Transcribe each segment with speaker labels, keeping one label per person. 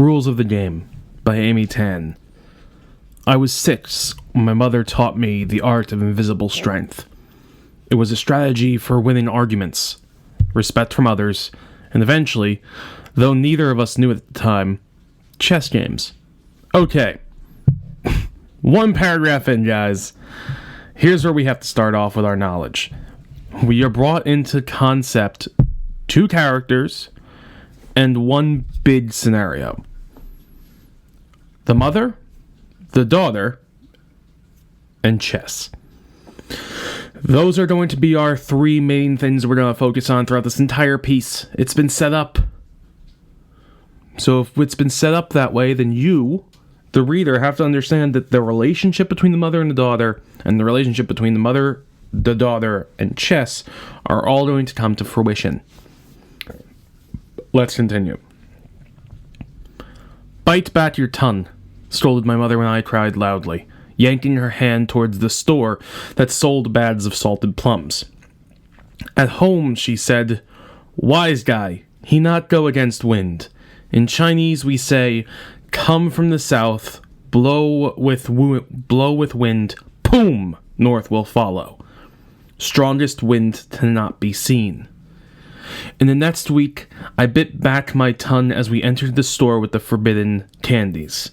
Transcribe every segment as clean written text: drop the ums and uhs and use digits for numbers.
Speaker 1: Rules of the Game by Amy Tan. I was 6 when my mother taught me the art of invisible strength. It was a strategy for winning arguments, respect from others, and eventually, though neither of us knew at the time, chess games. Okay. One paragraph in, guys. Here's where we have to start off with our knowledge. We are brought into concept 2 characters and one big scenario. The mother, the daughter, and chess. Those are going to be our 3 main things we're going to focus on throughout this entire piece. It's been set up. So if it's been set up that way, then you, the reader, have to understand that the relationship between the mother and the daughter, and the relationship between the mother, the daughter, and chess are all going to come to fruition. Let's continue. Bite back your tongue, scolded my mother when I cried loudly, yanking her hand towards the store that sold bags of salted plums. At home, she said, "Wise guy, he not go against wind. In Chinese we say, come from the south, blow with wind, boom, north will follow. Strongest wind cannot be seen." In the next week, I bit back my tongue as we entered the store with the forbidden candies.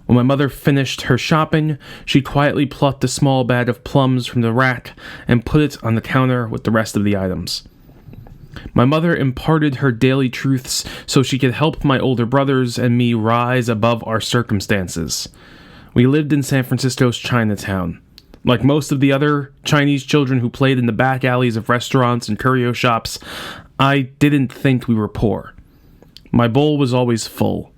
Speaker 1: When my mother finished her shopping, she quietly plucked a small bag of plums from the rack and put it on the counter with the rest of the items. My mother imparted her daily truths so she could help my older brothers and me rise above our circumstances. We lived in San Francisco's Chinatown. Like most of the other Chinese children who played in the back alleys of restaurants and curio shops, I didn't think we were poor. My bowl was always full.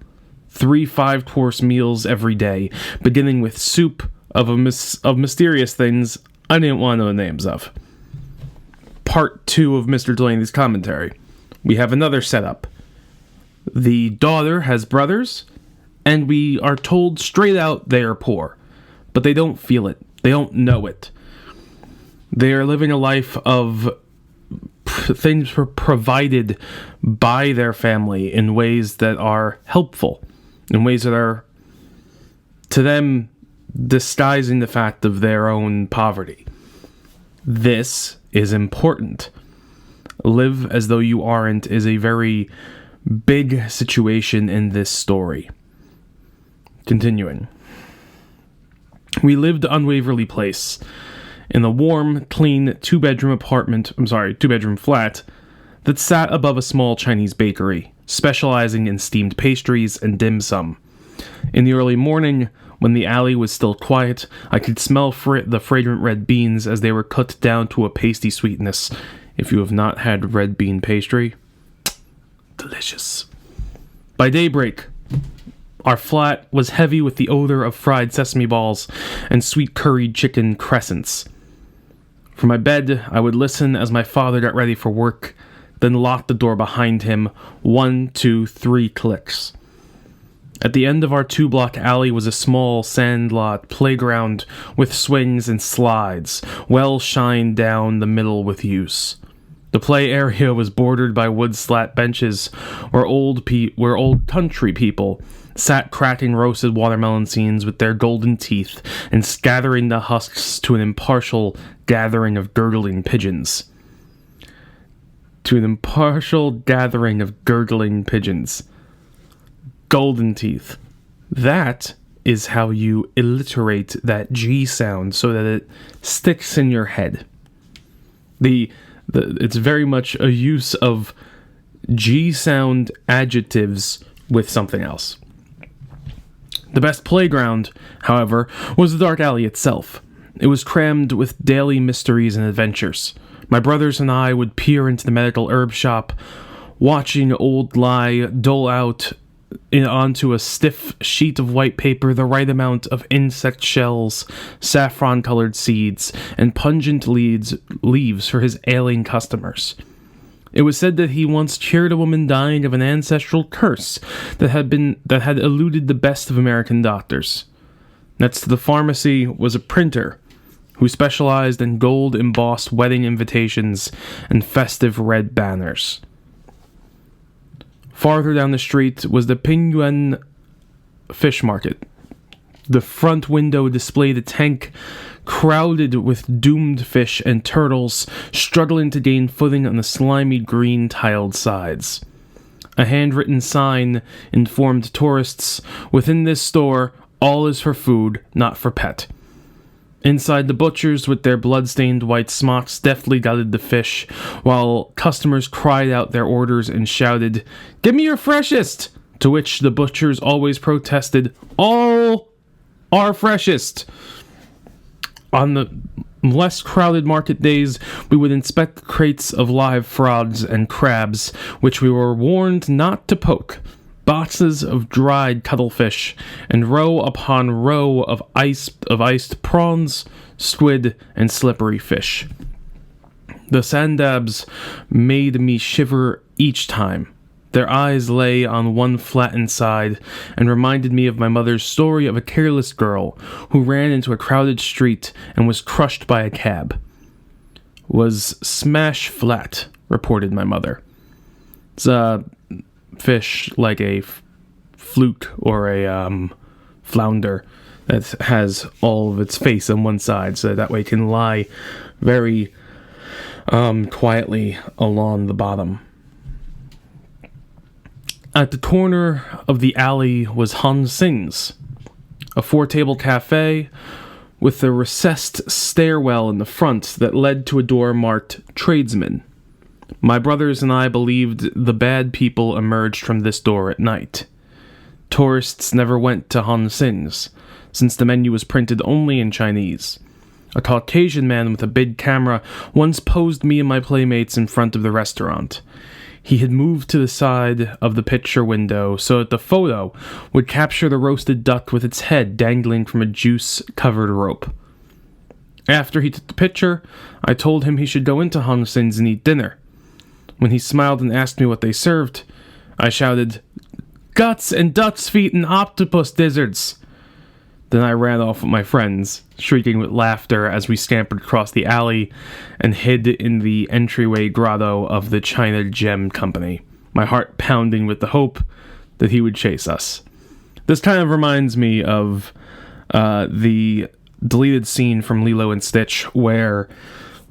Speaker 1: 3 5-course meals every day, beginning with soup of mysterious things I didn't want to know the names of. Part 2 of Mr. Delaney's commentary. We have another setup. The daughter has brothers, and we are told straight out they are poor. But they don't feel it. They don't know it. They are living a life of things provided by their family in ways that are helpful, in ways that are, to them, disguising the fact of their own poverty. This is important. Live as though you aren't is a very big situation in this story. Continuing. We lived on Waverly Place, in a warm, clean 2-bedroom flat that sat above a small Chinese bakery, specializing in steamed pastries and dim sum. In the early morning, when the alley was still quiet, I could smell the fragrant red beans as they were cooked down to a pasty sweetness. If you have not had red bean pastry, delicious. By daybreak, our flat was heavy with the odor of fried sesame balls and sweet curried chicken crescents. From my bed, I would listen as my father got ready for work, then lock the door behind him. 1, 2, 3 clicks. At the end of our 2-block alley was a small sandlot playground with swings and slides, well shined down the middle with use. The play area was bordered by wood slat benches where old country people sat cracking roasted watermelon seeds with their golden teeth and scattering the husks to an impartial gathering of gurgling pigeons. Golden teeth. That is how you alliterate that G sound so that it sticks in your head. It's very much a use of G sound adjectives with something else. The best playground, however, was the dark alley itself. It was crammed with daily mysteries and adventures. My brothers and I would peer into the medical herb shop, watching old Lai dole out onto a stiff sheet of white paper the right amount of insect shells, saffron-colored seeds, and pungent leaves for his ailing customers. It was said that he once cured a woman dying of an ancestral curse that had eluded the best of American doctors. Next to the pharmacy was a printer who specialized in gold-embossed wedding invitations and festive red banners. Farther down the street was the Pingyuan fish market. The front window displayed a tank crowded with doomed fish and turtles struggling to gain footing on the slimy green tiled sides. A handwritten sign informed tourists, "Within this store, all is for food, not for pet." Inside, the butchers with their blood-stained white smocks deftly gutted the fish, while customers cried out their orders and shouted, "Give me your freshest!" To which the butchers always protested, "All are freshest." On the less crowded market days, we would inspect crates of live frogs and crabs, which we were warned not to poke, boxes of dried cuttlefish, and row upon row of iced prawns, squid, and slippery fish. The sandabs made me shiver each time. Their eyes lay on one flattened side and reminded me of my mother's story of a careless girl who ran into a crowded street and was crushed by a cab. "Was smash flat," reported my mother. It's a fish like a fluke or a flounder that has all of its face on one side, so that way it can lie very quietly along the bottom. At the corner of the alley was Han Sing's, a four-table cafe with a recessed stairwell in the front that led to a door marked Tradesman. My brothers and I believed the bad people emerged from this door at night. Tourists never went to Han Sing's, since the menu was printed only in Chinese. A Caucasian man with a big camera once posed me and my playmates in front of the restaurant. He had moved to the side of the picture window so that the photo would capture the roasted duck with its head dangling from a juice-covered rope. After he took the picture, I told him he should go into Hong Sin's and eat dinner. When he smiled and asked me what they served, I shouted, "Guts and duck's feet and octopus gizzards." Then I ran off with my friends, shrieking with laughter as we scampered across the alley and hid in the entryway grotto of the China Gem Company, my heart pounding with the hope that he would chase us. This kind of reminds me of the deleted scene from Lilo and Stitch, where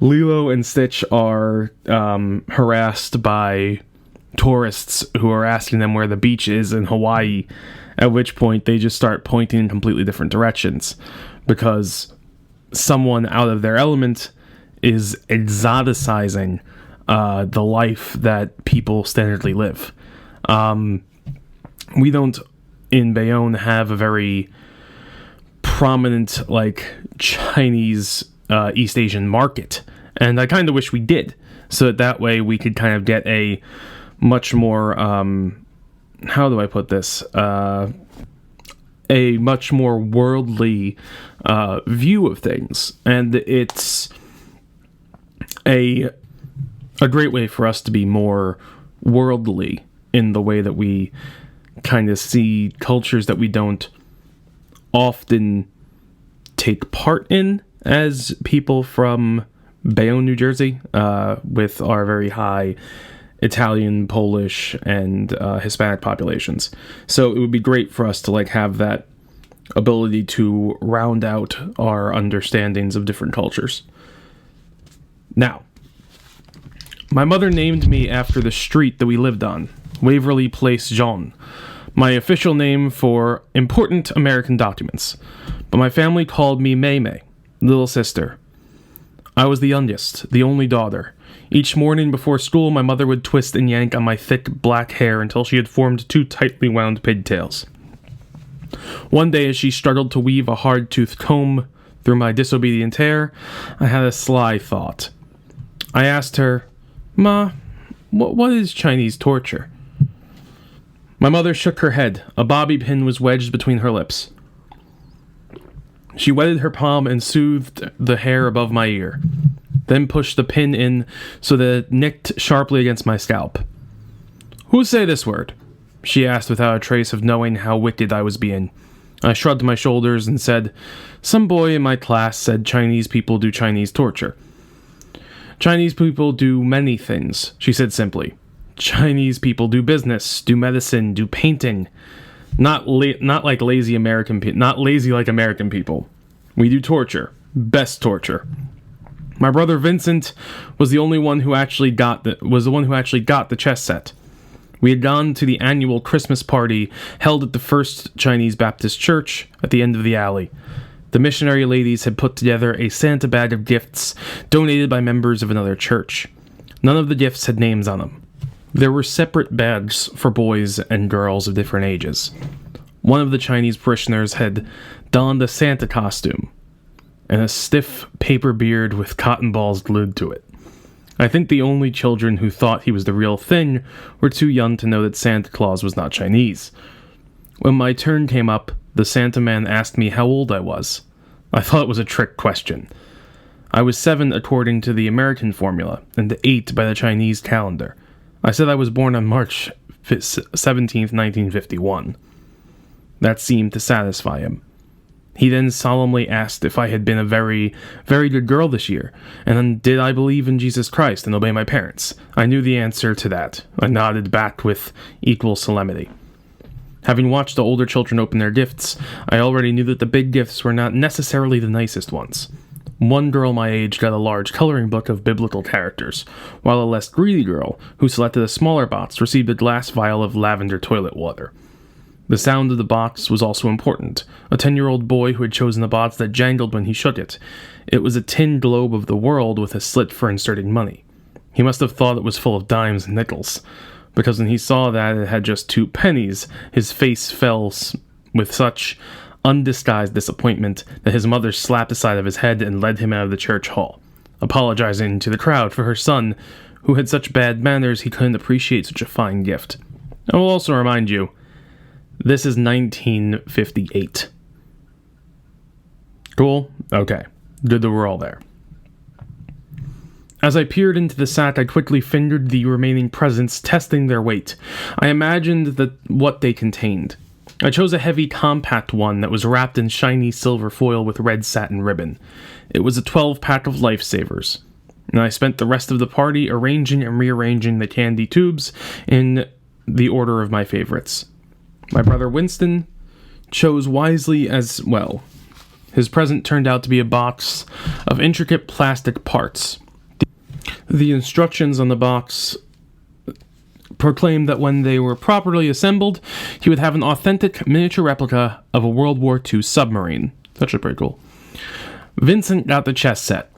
Speaker 1: Lilo and Stitch are harassed by tourists who are asking them where the beach is in Hawaii, at which point they just start pointing in completely different directions because someone out of their element is exoticizing the life that people standardly live. We don't in Bayonne have a very prominent Chinese East Asian market, and I kind of wish we did, so that way we could kind of get a much more how do I put this? A much more worldly view of things, and it's a great way for us to be more worldly in the way that we kind of see cultures that we don't often take part in as people from Bayonne, New Jersey, with our very high Italian, Polish, and Hispanic populations. So it would be great for us to have that ability to round out our understandings of different cultures. Now, my mother named me after the street that we lived on, Waverly Place, Jean, my official name for important American documents, but my family called me Mei Mei, little sister. I was the youngest, the only daughter. Each morning before school, my mother would twist and yank on my thick black hair until she had formed two tightly wound pigtails. One day, as she struggled to weave a hard-toothed comb through my disobedient hair, I had a sly thought. I asked her, "Ma, what is Chinese torture?" My mother shook her head. A bobby pin was wedged between her lips. She wetted her palm and soothed the hair above my ear, then pushed the pin in so that it nicked sharply against my scalp. "Who say this word?" she asked without a trace of knowing how wicked I was being. I shrugged my shoulders and said, "Some boy in my class said Chinese people do Chinese torture." "Chinese people do many things," she said simply. Chinese people do business, do medicine, do painting. Not like lazy American people. Not lazy like American people. We do torture. Best torture. My brother Vincent was the one who actually got the chess set. We had gone to the annual Christmas party held at the First Chinese Baptist Church at the end of the alley. The missionary ladies had put together a Santa bag of gifts donated by members of another church. None of the gifts had names on them. There were separate bags for boys and girls of different ages. One of the Chinese parishioners had donned a Santa costume and a stiff paper beard with cotton balls glued to it. I think the only children who thought he was the real thing were too young to know that Santa Claus was not Chinese. When my turn came up, the Santa man asked me how old I was. I thought it was a trick question. I was 7 according to the American formula, and 8 by the Chinese calendar. I said I was born on March 17th, 1951. That seemed to satisfy him. He then solemnly asked if I had been a very, very good girl this year, and then did I believe in Jesus Christ and obey my parents. I knew the answer to that. I nodded back with equal solemnity. Having watched the older children open their gifts, I already knew that the big gifts were not necessarily the nicest ones. One girl my age got a large coloring book of biblical characters, while a less greedy girl, who selected a smaller box, received a glass vial of lavender toilet water. The sound of the box was also important. A 10-year-old boy who had chosen a box that jangled when he shook it. It was a tin globe of the world with a slit for inserting money. He must have thought it was full of dimes and nickels, because when he saw that it had just 2 pennies, his face fell with such undisguised disappointment that his mother slapped the side of his head and led him out of the church hall, apologizing to the crowd for her son, who had such bad manners he couldn't appreciate such a fine gift. I will also remind you, this is 1958. Cool? Okay. Good that we're all there. As I peered into the sack, I quickly fingered the remaining presents, testing their weight. I imagined what they contained. I chose a heavy, compact one that was wrapped in shiny silver foil with red satin ribbon. It was a 12-pack of Lifesavers, and I spent the rest of the party arranging and rearranging the candy tubes in the order of my favorites. My brother Winston chose wisely as well. His present turned out to be a box of intricate plastic parts. The instructions on the box proclaimed that when they were properly assembled, he would have an authentic miniature replica of a World War II submarine. That's actually pretty cool. Vincent got the chess set,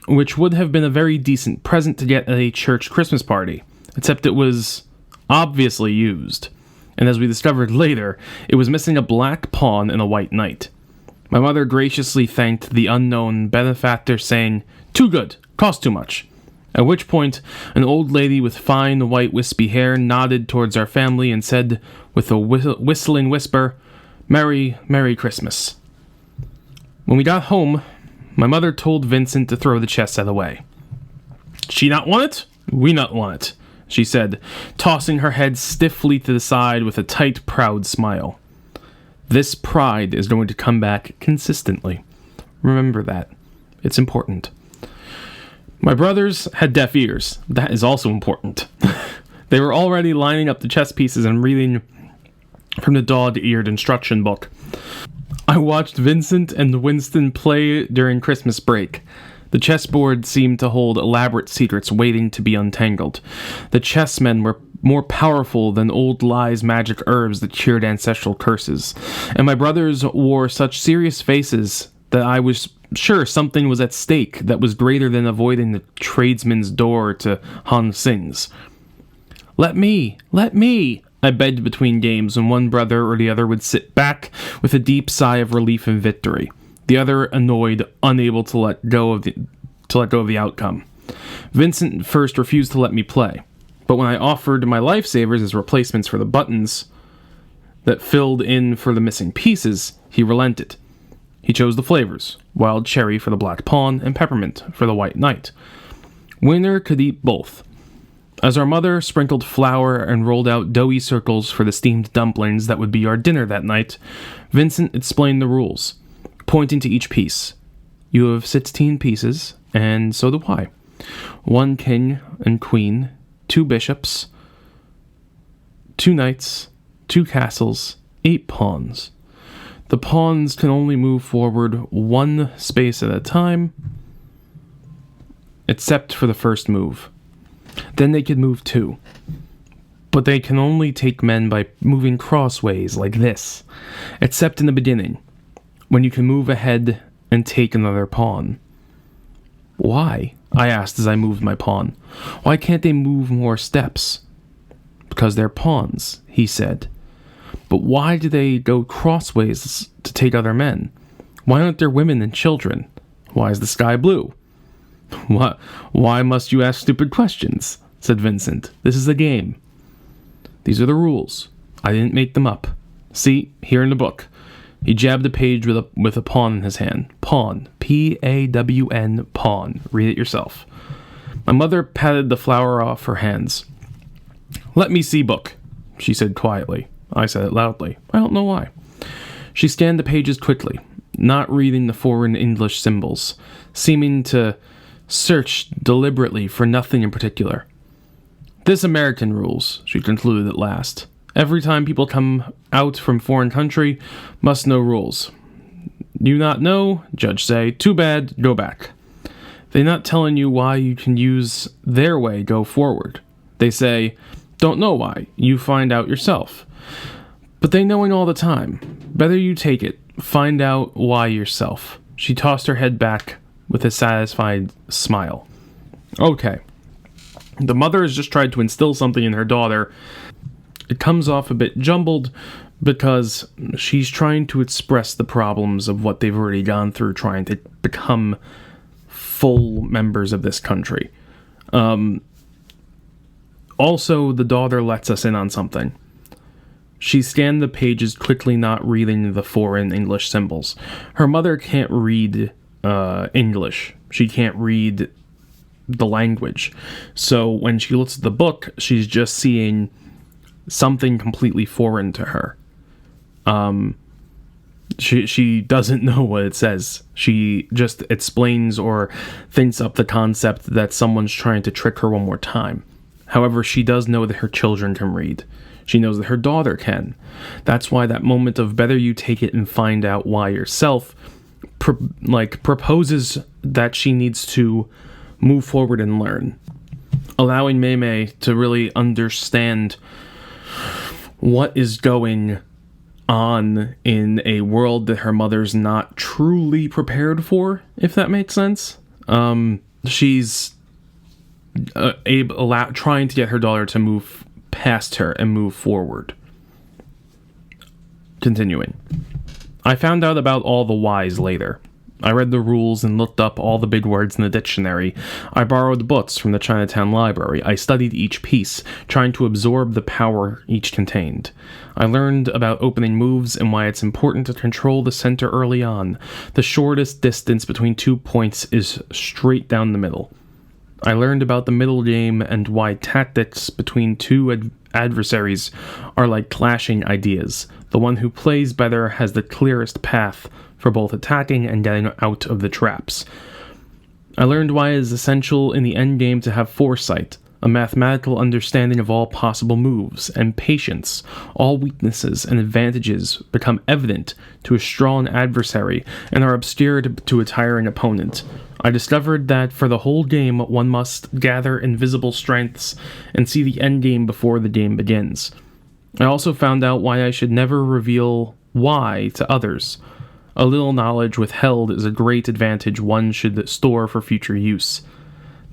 Speaker 1: which would have been a very decent present to get at a church Christmas party, except it was obviously used. And as we discovered later, it was missing a black pawn and a white knight. My mother graciously thanked the unknown benefactor, saying, "Too good, cost too much." At which point, an old lady with fine white wispy hair nodded towards our family and said, with a whistling whisper, "Merry, Merry Christmas." When we got home, my mother told Vincent to throw the chess set away. "She not want it? We not want it," she said, tossing her head stiffly to the side with a tight, proud smile. This pride is going to come back consistently. Remember that. It's important. My brothers had deaf ears. That is also important. They were already lining up the chess pieces and reading from the dog-eared instruction book. I watched Vincent and Winston play during Christmas break. The chessboard seemed to hold elaborate secrets waiting to be untangled. The chessmen were more powerful than old lies magic herbs that cured ancestral curses, and my brothers wore such serious faces that I was sure something was at stake that was greater than avoiding the tradesman's door to Han Sing's. Let me, I begged between games, and one brother or the other would sit back with a deep sigh of relief and victory, the other annoyed, unable to let go of the outcome. Vincent first refused to let me play, but when I offered my lifesavers as replacements for the buttons that filled in for the missing pieces, he relented. He chose the flavors, wild cherry for the black pawn and peppermint for the white knight. Winner could eat both. As our mother sprinkled flour and rolled out doughy circles for the steamed dumplings that would be our dinner that night, Vincent explained the rules, pointing to each piece. "You have 16 pieces, and so do I. 1 king and queen, 2 bishops, 2 knights, 2 castles, 8 pawns. The pawns can only move forward 1 space at a time, except for the first move. Then they can move 2. But they can only take men by moving crossways like this, except in the beginning, when you can move ahead and take another pawn. Why? I asked as I moved my pawn. Why can't they move more steps? Because they're pawns, he said. But why do they go crossways to take other men? Why aren't there women and children? Why is the sky blue? What? Why must you ask stupid questions? Said Vincent. This is a game. These are the rules. I didn't make them up. See, here in the book. He jabbed a page with a pawn in his hand. Pawn. P-A-W-N, pawn. Read it yourself. My mother patted the flour off her hands. Let me see book, she said quietly. I said it loudly. I don't know why. She scanned the pages quickly, not reading the foreign English symbols, seeming to search deliberately for nothing in particular. This American rules, she concluded at last. Every time people come out from foreign country, must know rules. You not know? Judge say, too bad, go back. They not telling you why you can use their way, go forward. They say, don't know why, you find out yourself. But they knowing all the time. Better you take it, find out why yourself. She tossed her head back with a satisfied smile. Okay. The mother has just tried to instill something in her daughter. It comes off a bit jumbled because she's trying to express the problems of what they've already gone through trying to become full members of this country. Also, the daughter lets us in on something. She scanned the pages quickly, not reading the foreign English symbols. Her mother can't read English. She can't read the language. So when she looks at the book, she's just seeing something completely foreign to her. She doesn't know what it says. She just explains or thinks up the concept that someone's trying to trick her one more time. However, she does know that her children can read. She knows that her daughter can. That's why that moment of better you take it and find out why yourself proposes that she needs to move forward and learn. Allowing Mei to really understand what is going on in a world that her mother's not truly prepared for, if that makes sense. She's trying to get her daughter to move past her and move forward. Continuing. I found out about all the whys later. I read the rules and looked up all the big words in the dictionary. I borrowed books from the Chinatown Library. I studied each piece, trying to absorb the power each contained. I learned about opening moves and why it's important to control the center early on. The shortest distance between 2 points is straight down the middle. I learned about the middle game and why tactics between 2 adversaries are like clashing ideas. The one who plays better has the clearest path for both attacking and getting out of the traps. I learned why it is essential in the endgame to have foresight, a mathematical understanding of all possible moves, and patience. All weaknesses and advantages become evident to a strong adversary and are obscured to a tiring opponent. I discovered that for the whole game, one must gather invisible strengths and see the endgame before the game begins. I also found out why I should never reveal why to others. A little knowledge withheld is a great advantage one should store for future use.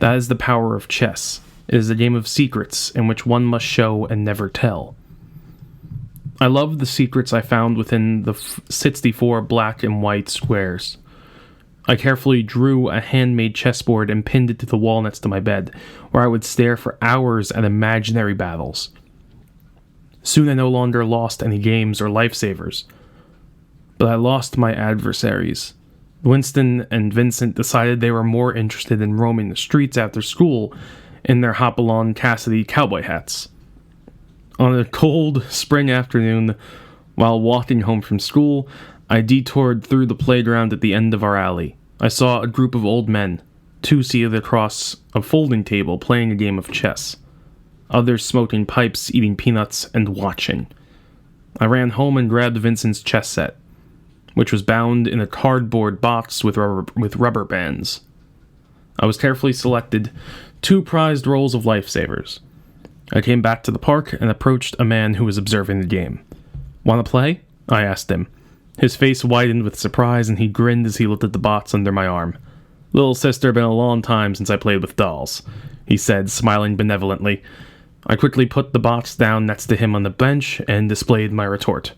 Speaker 1: That is the power of chess. It is a game of secrets in which one must show and never tell. I loved the secrets I found within the 64 black and white squares. I carefully drew a handmade chessboard and pinned it to the wall next to my bed, where I would stare for hours at imaginary battles. Soon I no longer lost any games or lifesavers, but I lost my adversaries. Winston and Vincent decided they were more interested in roaming the streets after school in their Hopalong Cassidy cowboy hats. On a cold spring afternoon, while walking home from school, I detoured through the playground at the end of our alley. I saw a group of old men, 2 seated across a folding table playing a game of chess. others smoking pipes, eating peanuts, and watching. I ran home and grabbed Vincent's chess set, which was bound in a cardboard box with rubber bands. I was carefully selected 2 prized rolls of lifesavers. I came back to the park and approached a man who was observing the game. "Want to play?" I asked him. His face widened with surprise and he grinned as he looked at the box under my arm. "Little sister, been a long time since I played with dolls," he said, smiling benevolently. I quickly put the box down next to him on the bench and displayed my retort.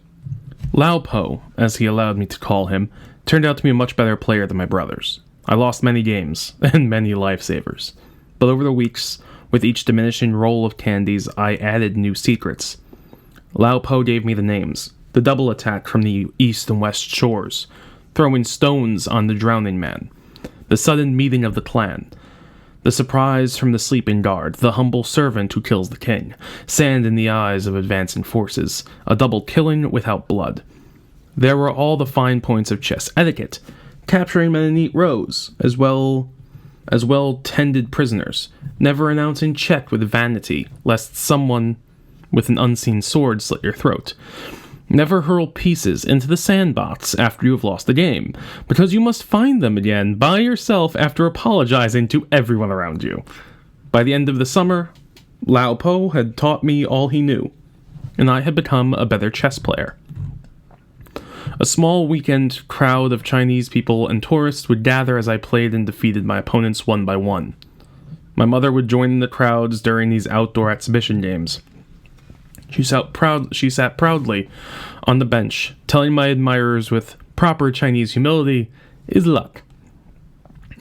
Speaker 1: Lao Po, as he allowed me to call him, turned out to be a much better player than my brothers. I lost many games, and many lifesavers. But over the weeks, with each diminishing roll of candies, I added new secrets. Lao Po gave me the names, the double attack from the east and west shores, throwing stones on the drowning man, the sudden meeting of the clan, the surprise from the sleeping guard, the humble servant who kills the king, sand in the eyes of advancing forces, a double killing without blood. There were all the fine points of chess etiquette, capturing men in neat rows, as well tended prisoners, never announcing check with vanity, lest someone with an unseen sword slit your throat. Never hurl pieces into the sandbox after you have lost the game, because you must find them again by yourself after apologizing to everyone around you. By the end of the summer, Lao Po had taught me all he knew, and I had become a better chess player. A small weekend crowd of Chinese people and tourists would gather as I played and defeated my opponents one by one. My mother would join in the crowds during these outdoor exhibition games. She sat proudly on the bench, telling my admirers with proper Chinese humility, "Is luck."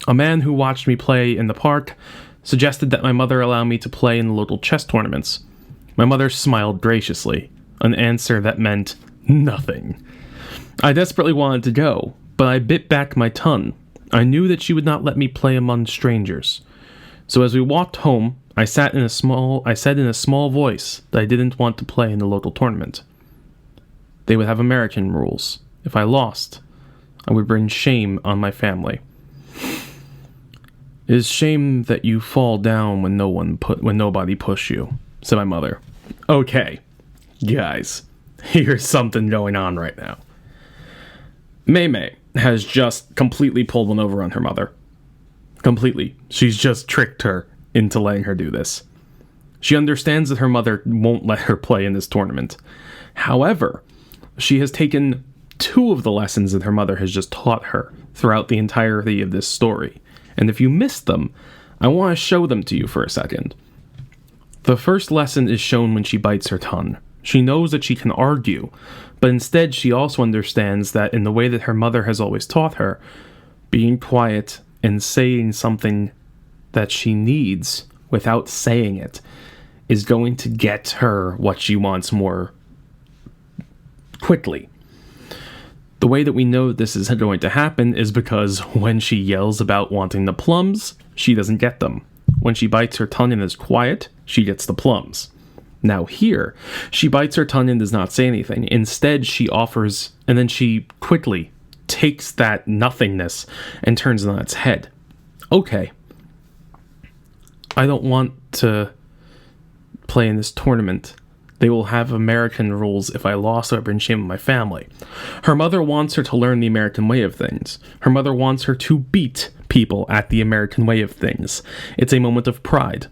Speaker 1: A man who watched me play in the park suggested that my mother allow me to play in the local chess tournaments. My mother smiled graciously, an answer that meant nothing. I desperately wanted to go, but I bit back my tongue. I knew that she would not let me play among strangers. So as we walked home, I said in a small voice that I didn't want to play in the local tournament. They would have American rules. If I lost, I would bring shame on my family. "It is shame that you fall down when nobody push you," said my mother. Okay, guys, here's something going on right now. Mei Mei has just completely pulled one over on her mother. Completely. She's just tricked her into letting her do this. She understands that her mother won't let her play in this tournament. However, she has taken 2 of the lessons that her mother has just taught her throughout the entirety of this story. And if you missed them, I want to show them to you for a second. The first lesson is shown when she bites her tongue. She knows that she can argue, but instead she also understands that in the way that her mother has always taught her, being quiet and saying something that she needs without saying it is going to get her what she wants more quickly. The way that we know this is going to happen is because when she yells about wanting the plums, she doesn't get them. When she bites her tongue and is quiet, she gets the plums. Now here, she bites her tongue and does not say anything. Instead, she offers, and then she quickly takes that nothingness and turns it on its head. Okay, I don't want to play in this tournament. They will have American rules. If I lost, I would bring shame on my family. Her mother wants her to learn the American way of things. Her mother wants her to beat people at the American way of things. It's a moment of pride.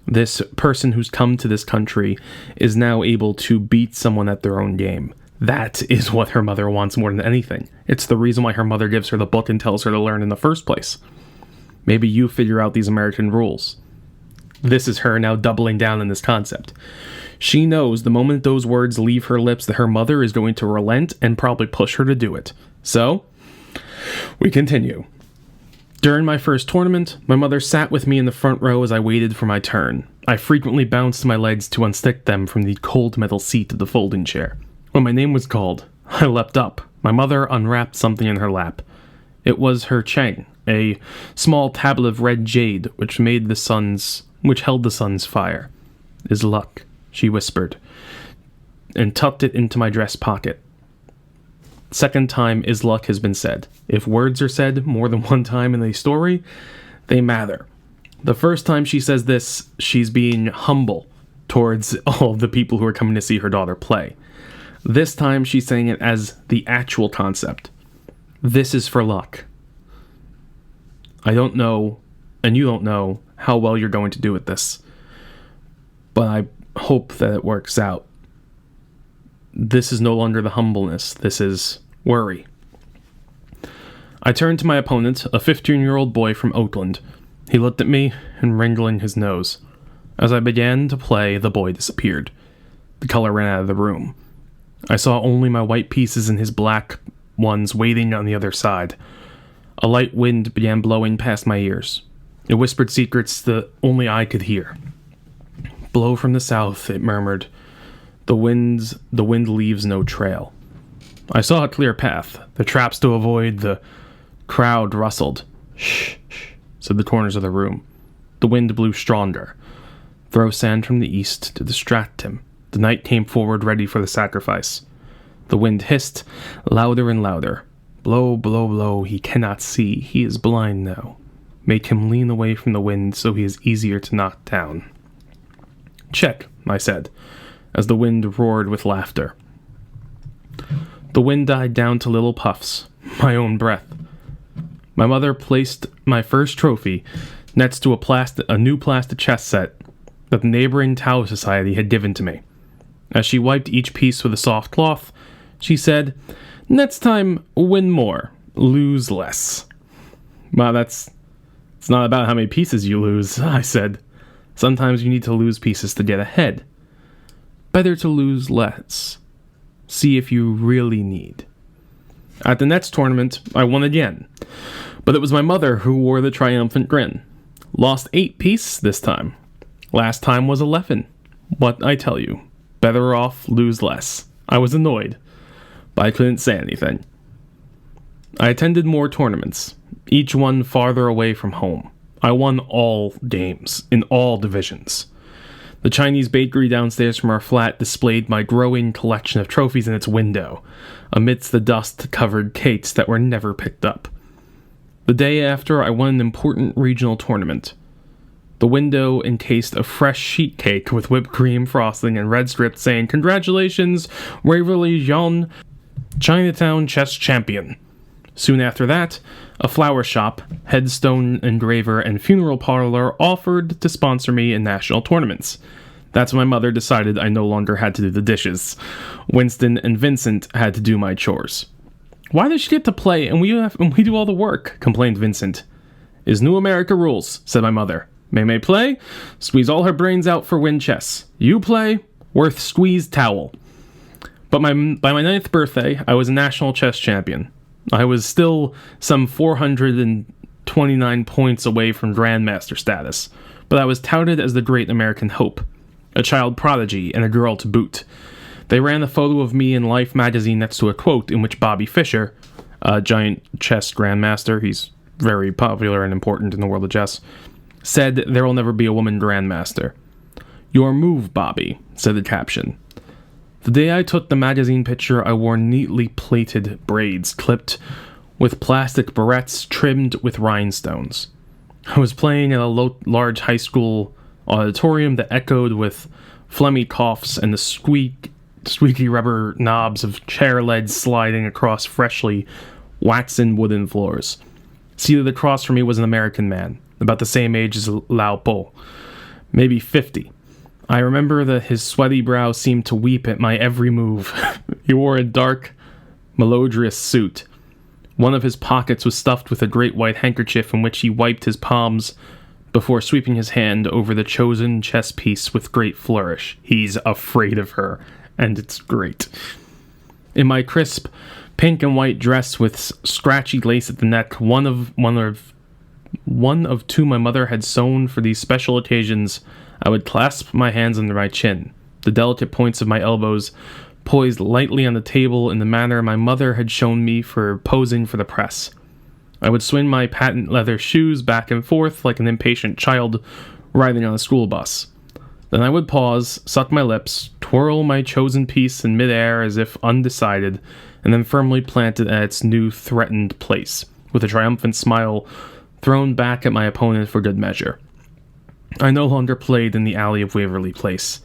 Speaker 1: This person who's come to this country is now able to beat someone at their own game. That is what her mother wants more than anything. It's the reason why her mother gives her the book and tells her to learn in the first place. Maybe you figure out these American rules. This is her now doubling down on this concept. She knows the moment those words leave her lips that her mother is going to relent and probably push her to do it. So, we continue. During my first tournament, my mother sat with me in the front row as I waited for my turn. I frequently bounced my legs to unstick them from the cold metal seat of the folding chair. When my name was called, I leapt up. My mother unwrapped something in her lap. It was her cheng, a small tablet of red jade which held the sun's fire. "Is luck," she whispered, and tucked it into my dress pocket. Second time "is luck" has been said. If words are said more than one time in a story, they matter. The first time she says this, she's being humble towards all the people who were coming to see her daughter play. This time she's saying it as the actual concept. This is for luck. I don't know, and you don't know, how well you're going to do at this. But I hope that it works out. This is no longer the humbleness. This is worry. I turned to my opponent, a 15-year-old boy from Oakland. He looked at me and wrinkling his nose. As I began to play, the boy disappeared. The color ran out of the room. I saw only my white pieces and his black ones waiting on the other side. A light wind began blowing past my ears. It whispered secrets that only I could hear. Blow from the south, it murmured. The wind leaves no trail. I saw a clear path. The traps to avoid, the crowd rustled. Shh, shh, said the corners of the room. The wind blew stronger. Throw sand from the east to distract him. The knight came forward ready for the sacrifice. The wind hissed, louder and louder. Blow, blow, blow, he cannot see. He is blind now. Make him lean away from the wind so he is easier to knock down. Check, I said, as the wind roared with laughter. The wind died down to little puffs, my own breath. My mother placed my first trophy next to a new plastic chess set that the neighboring Tao Society had given to me. As she wiped each piece with a soft cloth, she said, "Next time, win more, lose less." Well, it's not about how many pieces you lose, I said. Sometimes you need to lose pieces to get ahead. Better to lose less. See if you really need. At the next tournament, I won again. But it was my mother who wore the triumphant grin. Lost 8 pieces this time. Last time was 11. What I tell you, better off lose less. I was annoyed, but I couldn't say anything. I attended more tournaments, each one farther away from home. I won all games, in all divisions. The Chinese bakery downstairs from our flat displayed my growing collection of trophies in its window, amidst the dust-covered cakes that were never picked up. The day after, I won an important regional tournament. The window encased a fresh sheet cake with whipped cream frosting and red script saying, "Congratulations, Waverly John, Chinatown chess champion." Soon after that, a flower shop, headstone engraver, and funeral parlor offered to sponsor me in national tournaments. That's when my mother decided I no longer had to do the dishes. Winston and Vincent had to do my chores. "Why does she get to play and we do all the work?" complained Vincent. "Is New America rules," said my mother. May play, squeeze all her brains out for win chess. You play, worth squeezed towel. But by my 9th birthday, I was a national chess champion. I was still some 429 points away from grandmaster status, but I was touted as the great American hope, a child prodigy and a girl to boot. They ran a photo of me in Life magazine next to a quote in which Bobby Fischer, a giant chess grandmaster, he's very popular and important in the world of chess, said, "There will never be a woman grandmaster." "Your move, Bobby," said the caption. The day I took the magazine picture, I wore neatly plaited braids, clipped with plastic barrettes trimmed with rhinestones. I was playing at a large high school auditorium that echoed with phlegmy coughs and the squeaky rubber knobs of chair legs sliding across freshly waxen wooden floors. Seated across from me was an American man, about the same age as Lao Po, maybe 50. I remember that his sweaty brow seemed to weep at my every move. He wore a dark, malodorous suit. One of his pockets was stuffed with a great white handkerchief in which he wiped his palms before sweeping his hand over the chosen chess piece with great flourish. He's afraid of her, and it's great. In my crisp pink and white dress with scratchy lace at the neck, one of 2 my mother had sewn for these special occasions, I would clasp my hands under my chin, the delicate points of my elbows poised lightly on the table in the manner my mother had shown me for posing for the press. I would swing my patent leather shoes back and forth like an impatient child riding on a school bus. Then I would pause, suck my lips, twirl my chosen piece in midair as if undecided, and then firmly plant it at its new threatened place, with a triumphant smile thrown back at my opponent for good measure. I no longer played in the alley of Waverly Place.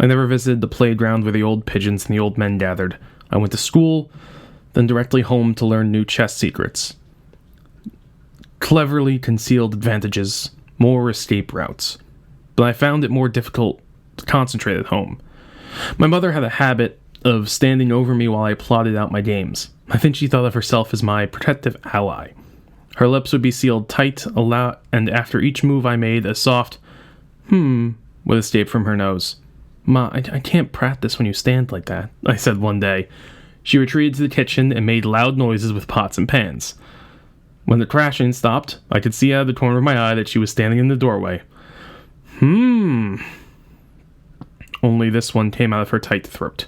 Speaker 1: I never visited the playground where the old pigeons and the old men gathered. I went to school, then directly home to learn new chess secrets. Cleverly concealed advantages, more escape routes. But I found it more difficult to concentrate at home. My mother had a habit of standing over me while I plotted out my games. I think she thought of herself as my protective ally. Her lips would be sealed tight, and after each move I made, a soft, would escape from her nose. "Ma, I can't practice when you stand like that," I said one day. She retreated to the kitchen and made loud noises with pots and pans. When the crashing stopped, I could see out of the corner of my eye that she was standing in the doorway. Only this one came out of her tight throat.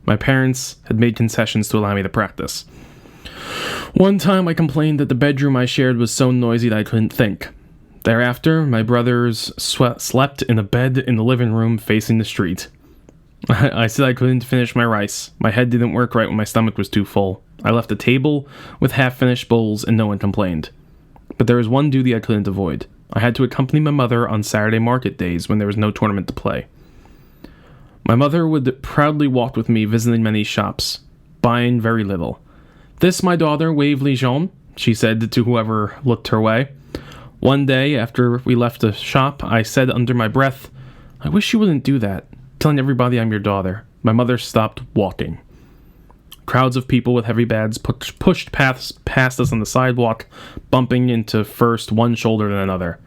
Speaker 1: My parents had made concessions to allow me to practice. One time I complained that the bedroom I shared was so noisy that I couldn't think. Thereafter, my brothers slept in a bed in the living room facing the street. I said I couldn't finish my rice. My head didn't work right when my stomach was too full. I left a table with half-finished bowls and no one complained. But there was one duty I couldn't avoid. I had to accompany my mother on Saturday market days when there was no tournament to play. My mother would proudly walk with me visiting many shops, buying very little. "This, my daughter, Waverly Jean," she said to whoever looked her way. One day, after we left the shop, I said under my breath, "I wish you wouldn't do that, telling everybody I'm your daughter." My mother stopped walking. Crowds of people with heavy bags pushed past us on the sidewalk, bumping into first one shoulder then another.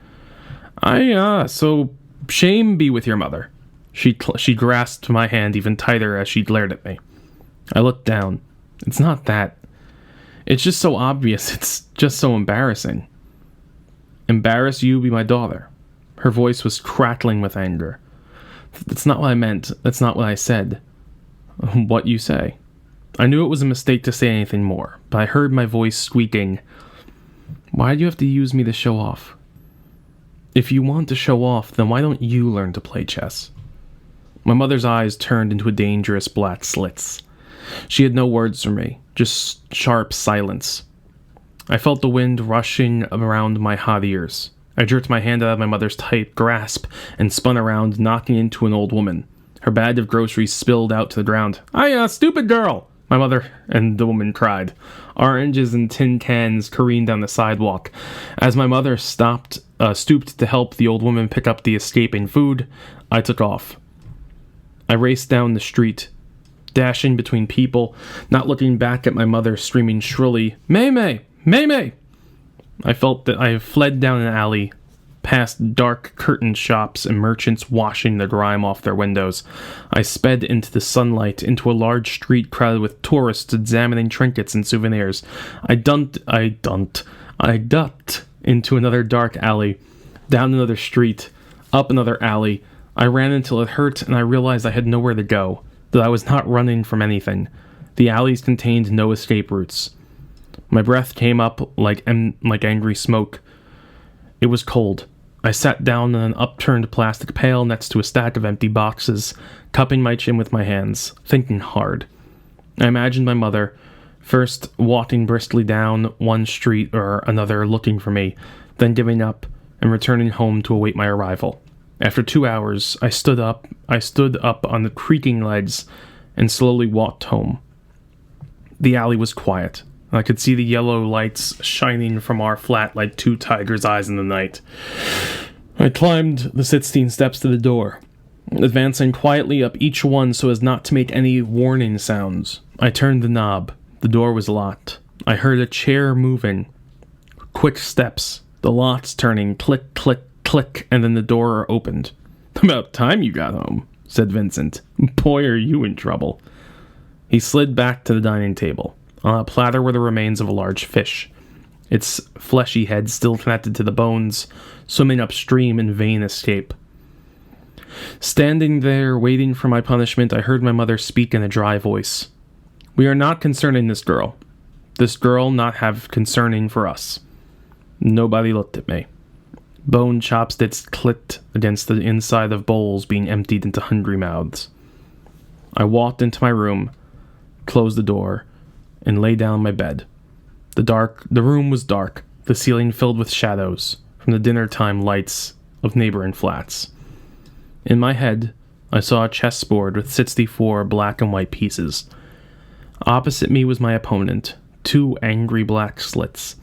Speaker 1: So shame be with your mother." She grasped my hand even tighter as she glared at me. I looked down. "It's not that. It's just so obvious. It's just so embarrassing." "Embarrass you be my daughter." Her voice was crackling with anger. "That's not what I meant. That's not what I said." "What you say?" I knew it was a mistake to say anything more, but I heard my voice squeaking. "Why do you have to use me to show off?" "If you want to show off, then why don't you learn to play chess?" My mother's eyes turned into a dangerous black slits. She had no words for me, just sharp silence. I felt the wind rushing around my hot ears. I jerked my hand out of my mother's tight grasp and spun around, knocking into an old woman. Her bag of groceries spilled out to the ground. Stupid girl!" my mother and the woman cried. Oranges and tin cans careened down the sidewalk. As my mother stooped to help the old woman pick up the escaping food, I took off. I raced down the street, dashing between people, not looking back at my mother screaming shrilly, "May May! May May!" I felt that I fled down an alley, past dark curtained shops and merchants washing the grime off their windows. I sped into the sunlight, into a large street crowded with tourists examining trinkets and souvenirs. I ducked into another dark alley, down another street, up another alley. I ran until it hurt, and I realized I had nowhere to go, that I was not running from anything. The alleys contained no escape routes. My breath came up like angry smoke. It was cold. I sat down on an upturned plastic pail next to a stack of empty boxes, cupping my chin with my hands, thinking hard. I imagined my mother, first walking briskly down one street or another looking for me, then giving up and returning home to await my arrival. After 2 hours, I stood up on the creaking legs and slowly walked home. The alley was quiet. I could see the yellow lights shining from our flat like two tigers' eyes in the night. I climbed the 16 steps to the door, advancing quietly up each one so as not to make any warning sounds. I turned the knob. The door was locked. I heard a chair moving. Quick steps. The locks turning. Click, click, click, and then the door opened. "About time you got home," said Vincent. "Boy, are you in trouble." He slid back to the dining table. On a platter were the remains of a large fish, its fleshy head still connected to the bones, swimming upstream in vain escape. Standing there, waiting for my punishment, I heard my mother speak in a dry voice. "We are not concerning this girl. This girl not have concerning for us." Nobody looked at me. Bone chopsticks clicked against the inside of bowls being emptied into hungry mouths. I walked into my room, closed the door, and lay down on my bed. The room was dark, the ceiling filled with shadows from the dinner-time lights of neighboring flats. In my head, I saw a chessboard with 64 black and white pieces. Opposite me was my opponent, 2 angry black slits.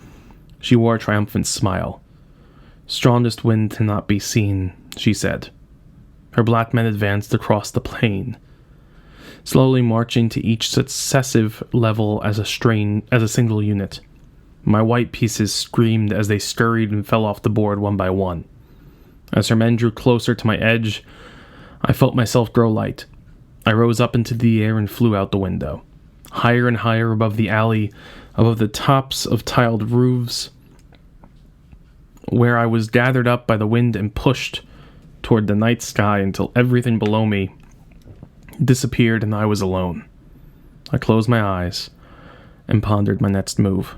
Speaker 1: She wore a triumphant smile. "Strongest wind cannot be seen," she said. Her black men advanced across the plain, slowly marching to each successive level as a single unit. My white pieces screamed as they scurried and fell off the board one by one. As her men drew closer to my edge, I felt myself grow light. I rose up into the air and flew out the window. Higher and higher above the alley, above the tops of tiled roofs, where I was gathered up by the wind and pushed toward the night sky until everything below me disappeared and I was alone. I closed my eyes and pondered my next move.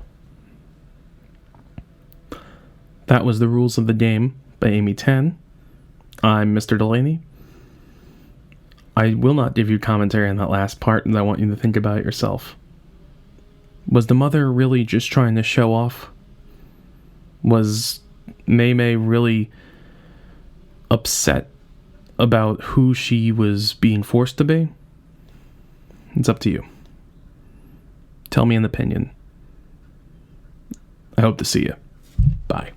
Speaker 1: That was The Rules of the Game by Amy Tan. I'm Mr. Delaney. I will not give you commentary on that last part, and I want you to think about it yourself. Was the mother really just trying to show off? Was Mei Mei really upset about who she was being forced to be? It's up to you. Tell me an opinion. I hope to see you. Bye.